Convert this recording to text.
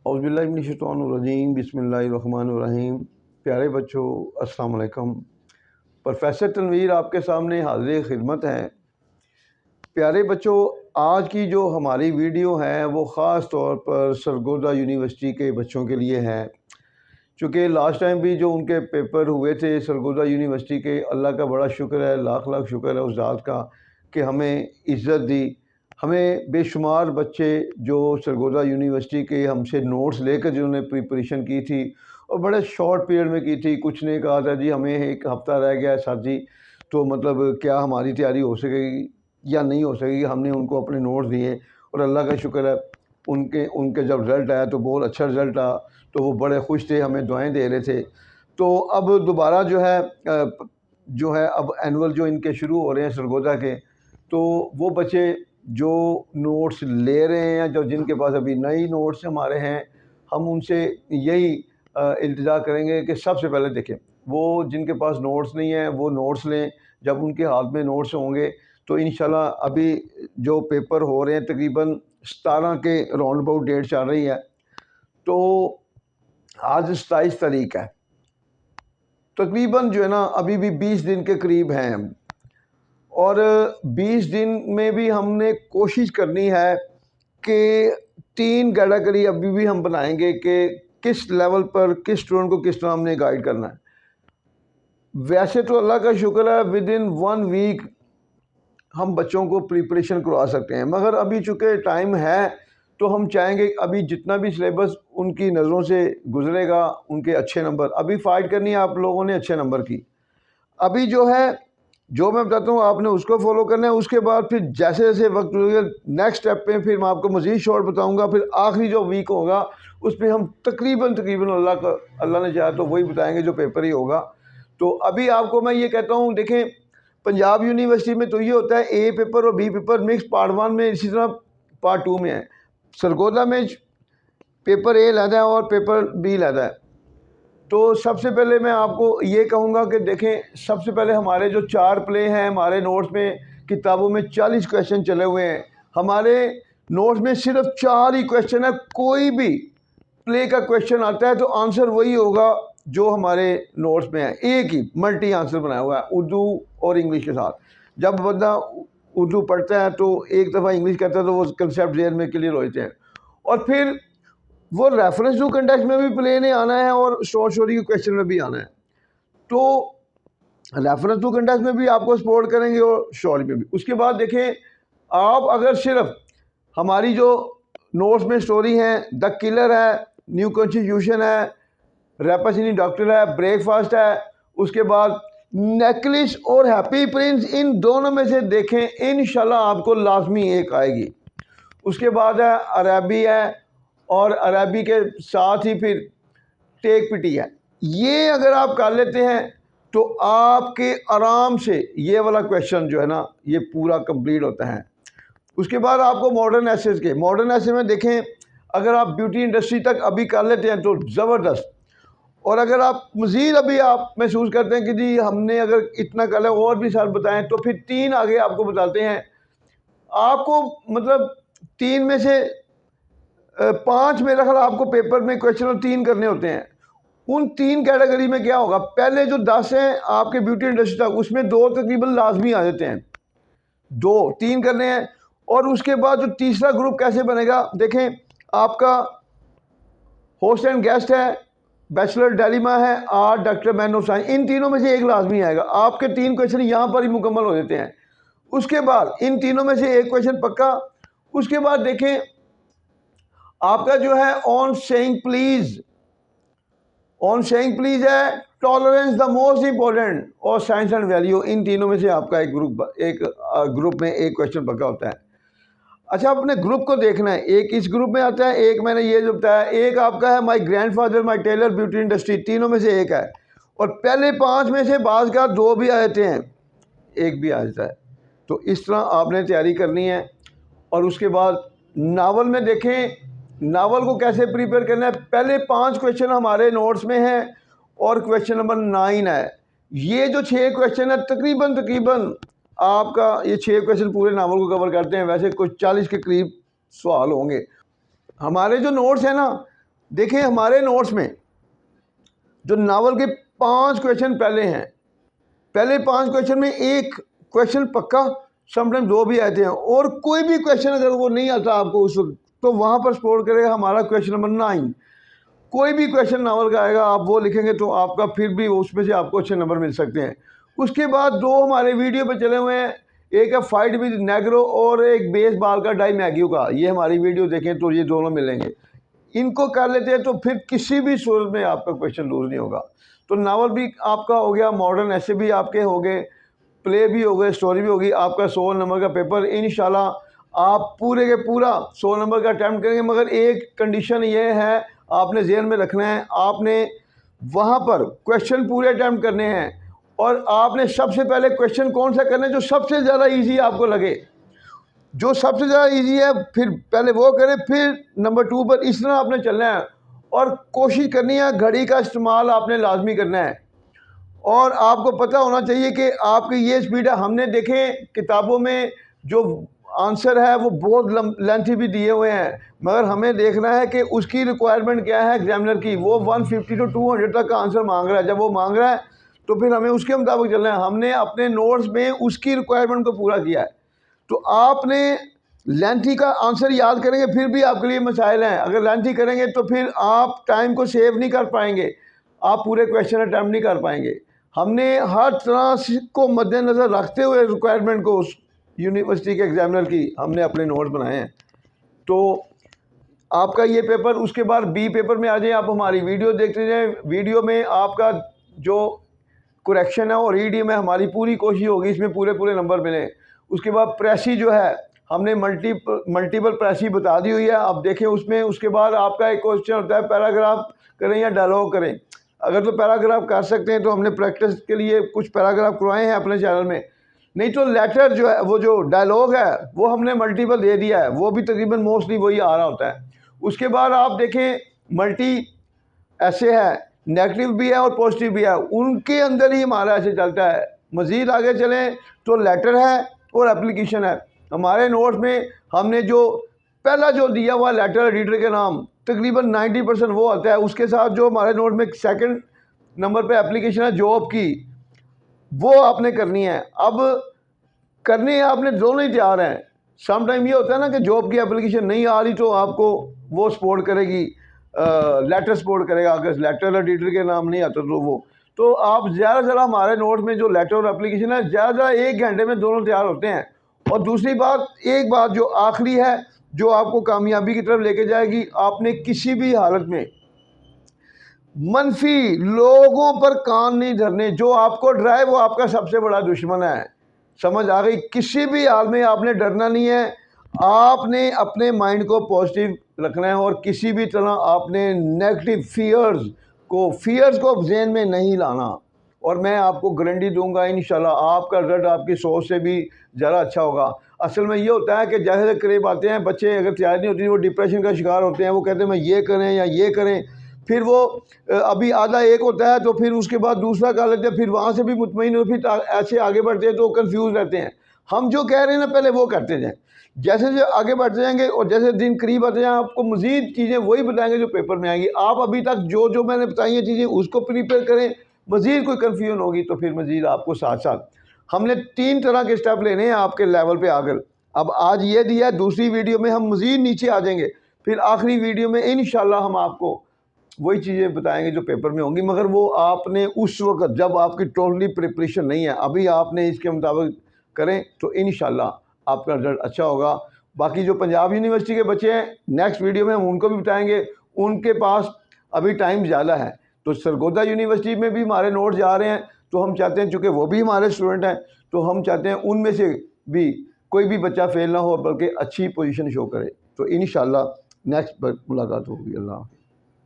औज़ुबिल्लाहिमिनश्शैतानिर्रजीम बिस्मिल्लाहिर्रहमानिर्रहीम। प्यारे बच्चों, अस्सलाम वालेकुम। प्रोफेसर तनवीर आपके सामने हाज़िर खिदमत है। प्यारे बच्चों, आज की जो हमारी वीडियो है वो ख़ास तौर पर सरगोदा यूनिवर्सिटी के बच्चों के लिए है। चूँकि लास्ट टाइम भी जो उनके पेपर हुए थे सरगोदा यूनिवर्सिटी के, अल्लाह का बड़ा शुक्र है, लाख लाख शुक्र है उस ज़ात का कि हमें इज़्ज़त दी। हमें बेशुमार बच्चे जो सरगोदा यूनिवर्सिटी के हमसे नोट्स लेकर जिन्होंने प्रिपरेशन की थी और बड़े शॉर्ट पीरियड में की थी, कुछ ने कहा था जी हमें एक हफ़्ता रह गया है सर जी, तो मतलब क्या हमारी तैयारी हो सकेगी या नहीं हो सकेगी। हमने उनको अपने नोट्स दिए और अल्लाह का शुक्र है उनके उनके जब रिज़ल्ट आया तो बहुत अच्छा रिज़ल्ट आया, तो वो बड़े खुश थे, हमें दुआएं दे रहे थे। तो अब दोबारा जो है अब एनुअल जो इनके शुरू हो रहे हैं सरगोदा के, तो वो बच्चे जो नोट्स ले रहे हैं, जो जिनके पास अभी नई नोट्स हमारे हैं, हम उनसे यही इल्तिजा करेंगे कि सबसे पहले देखें, वो जिनके पास नोट्स नहीं है वो नोट्स लें। जब उनके हाथ में नोट्स होंगे तो इंशाल्लाह अभी जो पेपर हो रहे हैं तकरीबन 17 के राउंड अबाउट डेट चल रही है, तो आज 27 तारीख है, तकरीबन जो है ना अभी भी 20 दिन के करीब हैं। और 20 दिन में भी हमने कोशिश करनी है कि 3 कैटेगरी अभी भी हम बनाएंगे कि किस लेवल पर किस स्टूडेंट को किस तरह हमने गाइड करना है। वैसे तो अल्लाह का शुक्र है विद इन 1 वीक हम बच्चों को प्रिपरेशन करवा सकते हैं, मगर अभी चूँकि टाइम है तो हम चाहेंगे अभी जितना भी सिलेबस उनकी नज़रों से गुजरेगा, उनके अच्छे नंबर, अभी फ़ाइट करनी है आप लोगों ने अच्छे नंबर की। अभी जो है जो मैं बताता हूँ आपने उसको फॉलो करना है। उसके बाद फिर जैसे जैसे वक्त गुजरेगा नेक्स्ट स्टेप पे फिर मैं आपको मज़ीद शॉर्ट बताऊँगा। फिर आखिरी जो वीक होगा उसमें हम तकरीबन अल्लाह ने चाहा तो वही बताएंगे जो पेपर ही होगा। तो अभी आपको मैं ये कहता हूँ, देखें पंजाब यूनिवर्सिटी में तो ये होता है ए पेपर और बी पेपर मिक्स, पार्ट 1 में इसी तरह पार्ट 2 में है। सरगोदा में पेपर ए लहदा है और पेपर बी लहदा है। तो सबसे पहले मैं आपको ये कहूँगा कि देखें, सबसे पहले हमारे जो 4 प्ले हैं हमारे नोट्स में, किताबों में 40 क्वेश्चन चले हुए हैं, हमारे नोट्स में सिर्फ 4 ही क्वेश्चन है। कोई भी प्ले का क्वेश्चन आता है तो आंसर वही होगा जो हमारे नोट्स में है, एक ही मल्टी आंसर बनाया हुआ है उर्दू और इंग्लिश के साथ। जब बंदा उर्दू पढ़ता है तो एक दफ़ा इंग्लिश करता है तो वो कंसेप्ट जेल में क्लियर हो जाते हैं। और फिर वो रेफरेंस टू कंटेक्स्ट में भी प्ले ने आना है और शॉर्ट स्टोरी के क्वेश्चन में भी आना है। तो रेफरेंस टू कंटेक्स्ट में भी आपको सपोर्ट करेंगे और शॉर्ट में भी। उसके बाद देखें, आप अगर सिर्फ हमारी जो नोट्स में स्टोरी हैं, द किलर है, न्यू कॉन्स्टिट्यूशन है, रेपासिनी डॉक्टर है, ब्रेकफास्ट है, उसके बाद नेकलेस और हैप्पी प्रिंस, इन दोनों में से देखें इंशाल्लाह आपको लाजमी एक आएगी। उसके बाद है अरबी है और अरबी के साथ ही फिर टेक पिटी है। ये अगर आप कर लेते हैं तो आपके आराम से ये वाला क्वेश्चन जो है ना ये पूरा कंप्लीट होता है। उसके बाद आपको मॉडर्न एसेस के, मॉडर्न एसेस में देखें अगर आप ब्यूटी इंडस्ट्री तक अभी कर लेते हैं तो ज़बरदस्त। और अगर आप मज़ीद अभी आप महसूस करते हैं कि जी हमने अगर इतना कर लिया और भी साल बताएं, तो फिर 3 आगे आपको बताते हैं। आपको मतलब 3 में से 5 मेरा ख्याल आपको पेपर में क्वेश्चन और 3 करने होते हैं। उन 3 कैटेगरी में क्या होगा, पहले जो 10 हैं आपके ब्यूटी इंडस्ट्री तक, उसमें 2 तकरीबन लाजमी आ जाते हैं, 2-3 करने हैं। और उसके बाद जो तीसरा ग्रुप कैसे बनेगा, देखें आपका होस्ट एंड गेस्ट है, बैचलर डायलिमा है, art, doctor, man of science, इन तीनों में से एक लाजमी आएगा। आपके 3 क्वेश्चन यहाँ पर ही मुकम्मल हो जाते हैं। उसके बाद इन तीनों में से एक क्वेश्चन पक्का। उसके बाद देखें आपका जो है on saying please, on saying please है, टॉलरेंस द मोस्ट इंपॉर्टेंट, और साइंस एंड वैल्यू, इन तीनों में से आपका एक ग्रुप में एक क्वेश्चन पक्का होता है। अच्छा, अपने ग्रुप को देखना है, एक इस ग्रुप में आता है, एक मैंने ये जो बताया, एक आपका है my grandfather my tailor beauty industry, तीनों में से एक है। और पहले 5 में से बाज़ का 2 भी आ जाते हैं, एक भी आ जाता है। तो इस तरह आपने तैयारी करनी है। और उसके बाद नावल में देखें, नावल को कैसे प्रिपेयर करना है। पहले 5 क्वेश्चन हमारे नोट्स में हैं और क्वेश्चन नंबर 9 है। ये जो 6 क्वेश्चन है तकरीबन आपका ये 6 क्वेश्चन पूरे नावल को कवर करते हैं। वैसे कुछ 40 के करीब सवाल होंगे। हमारे जो नोट्स हैं ना देखिए हमारे नोट्स में जो नावल के 5 क्वेश्चन पहले हैं, पहले 5 क्वेश्चन में एक क्वेश्चन पक्का, समटाइम 2 भी आते हैं, और कोई भी क्वेश्चन अगर वो नहीं आता आपको उस वक्त, तो वहाँ पर सपोर्ट करेगा हमारा क्वेश्चन नंबर 9। कोई भी क्वेश्चन नावल का आएगा, आप वो लिखेंगे तो आपका फिर भी उसमें से आपको अच्छे नंबर मिल सकते हैं। उसके बाद 2 हमारे वीडियो पे चले हुए हैं, एक है फाइट विद नेग्रो और एक बेसबॉल का डाई मैग्यू का। ये हमारी वीडियो देखें तो ये दोनों मिलेंगे, इनको कर लेते हैं तो फिर किसी भी सूरत में आपका क्वेश्चन लूज नहीं होगा। तो नावल भी आपका हो गया, मॉडर्न ऐसे भी आपके हो गए, प्ले भी हो गए, स्टोरी भी होगी। आपका 100 नंबर का पेपर इंशाल्लाह आप पूरे के पूरा 100 नंबर का अटैम्प्ट करेंगे, मगर एक कंडीशन ये है आपने ज़हन में रखना है, आपने वहाँ पर क्वेश्चन पूरे अटैम्प्ट करने हैं, और आपने सबसे पहले क्वेश्चन कौन सा करना है जो सबसे ज़्यादा ईजी आपको लगे, जो सबसे ज़्यादा ईजी है फिर पहले वो करें, फिर नंबर 2 पर इस तरह आपने चलना है। और कोशिश करनी है घड़ी का इस्तेमाल आपने लाजमी करना है, और आपको पता होना चाहिए कि आपकी ये स्पीड है। हमने देखें किताबों में जो आंसर है वो बहुत लेंथी भी दिए हुए हैं, मगर हमें देखना है कि उसकी रिक्वायरमेंट क्या है एग्जामिनर की। वो 150 to 200 तक का आंसर मांग रहा है, जब वो मांग रहा है तो फिर हमें उसके मुताबिक चलना है। हमने अपने नोट्स में उसकी रिक्वायरमेंट को पूरा किया है। तो आपने लेंथी का आंसर याद करेंगे फिर भी आपके लिए मसाइल हैं, अगर लेंथी करेंगे तो फिर आप टाइम को सेव नहीं कर पाएंगे, आप पूरे क्वेश्चन अटैम्प्ट नहीं कर पाएंगे। हमने हर तरह को मद्देनज़र रखते हुए रिक्वायरमेंट को उस यूनिवर्सिटी के एग्जामिनर की हमने अपने नोट्स बनाए हैं। तो आपका ये पेपर, उसके बाद बी पेपर में आ जाए, आप हमारी वीडियो देखते जाएँ। वीडियो में आपका जो करेक्शन है और रीडिंग में हमारी पूरी कोशिश होगी इसमें पूरे पूरे नंबर मिलें। उसके बाद प्रेसी जो है हमने मल्टीपल प्रेसी बता दी हुई है, आप देखें उसमें। उसके बाद आपका एक क्वेश्चन होता है पैराग्राफ करें या डायलॉग करें। अगर तो पैराग्राफ कर सकते हैं तो हमने प्रैक्टिस के लिए कुछ पैराग्राफ करवाए हैं अपने चैनल में, नहीं तो लेटर जो है वो जो डायलॉग है वो हमने मल्टीपल दे दिया है, वो भी तकरीबन मोस्टली वही आ रहा होता है। उसके बाद आप देखें मल्टी ऐसे है, नेगेटिव भी है और पॉजिटिव भी है, उनके अंदर ही हमारा ऐसे चलता है। मज़ीद आगे चलें तो लेटर है और एप्लीकेशन है। हमारे नोट्स में हमने जो पहला जो दिया हुआ लेटर रीडर के नाम तकरीबन 90% वो आता है। उसके साथ जो हमारे नोट में सेकंड नंबर पे एप्लीकेशन है जॉब की, वो आपने करनी है। अब करने आपने दोनों ही तैयार हैं। सम टाइम ये होता है ना कि जॉब की एप्लीकेशन नहीं आ रही तो आपको वो सपोर्ट करेगी, लेटर सपोर्ट करेगा। अगर लेटर एडिटर के नाम नहीं आता तो वो, तो आप ज़्यादा हमारे नोट्स में जो लेटर और एप्लीकेशन है ज़्यादा 1 घंटे में दोनों तैयार होते हैं। और दूसरी बात, एक बात जो आखिरी है जो आपको कामयाबी की तरफ लेके जाएगी, आपने किसी भी हालत में मनफी लोगों पर कान नहीं धरने। जो आपको डराए वो आपका सबसे बड़ा दुश्मन है, समझ आ गई। किसी भी हाल में आपने डरना नहीं है, आपने अपने माइंड को पॉजिटिव रखना है, और किसी भी तरह आपने नेगेटिव फियर्स को जहन में नहीं लाना। और मैं आपको गारंटी दूंगा इंशाल्लाह आपका रिजल्ट आपकी सोच से भी ज़्यादा अच्छा होगा। असल में ये होता है कि जैसे करीब आते हैं बच्चे, अगर तैयारी नहीं होती वो डिप्रेशन का शिकार होते हैं। वो कहते हैं मैं ये करें या ये करें, फिर वो अभी आधा एक होता है तो फिर उसके बाद दूसरा कर लेते हैं, फिर वहाँ से भी मुतमईन हो, फिर ऐसे आगे बढ़ते हैं तो कंफ्यूज रहते हैं। हम जो कह रहे हैं ना पहले वो करते जाएँ, जैसे जैसे आगे बढ़ते जाएंगे और जैसे दिन करीब आते जाएँ आपको मज़ीद चीज़ें वही बताएंगे जो पेपर में आएंगी। आप अभी तक जो जो मैंने बताई हैं चीज़ें उसको प्रिपेयर करें, मज़ीद कोई कन्फ्यूजन होगी तो फिर मज़ीद आपको साथ साथ हमने 3 तरह के स्टेप लेने हैं आपके लेवल पे आकर। अब आज ये दिया, दूसरी वीडियो में हम मज़ीद नीचे आ जाएंगे, फिर आखिरी वीडियो में इंशाल्लाह हम आपको वही चीज़ें बताएंगे जो पेपर में होंगी, मगर वो आपने उस वक्त जब आपकी टोटली प्रिपरेशन नहीं है, अभी आपने इसके मुताबिक करें तो इंशाल्लाह आपका रिजल्ट अच्छा होगा। बाकी जो पंजाब यूनिवर्सिटी के बच्चे हैं नेक्स्ट वीडियो में हम उनको भी बताएंगे, उनके पास अभी टाइम ज़्यादा है। तो सरगोदा यूनिवर्सिटी में भी हमारे नोट जा रहे हैं, तो हम चाहते हैं चूँकि वो भी हमारे स्टूडेंट हैं, तो हम चाहते हैं उनमें से भी कोई भी बच्चा फेल ना हो बल्कि अच्छी पोजीशन शो करे। तो इंशाल्लाह नेक्स्ट मुलाकात होगी। अल्लाह।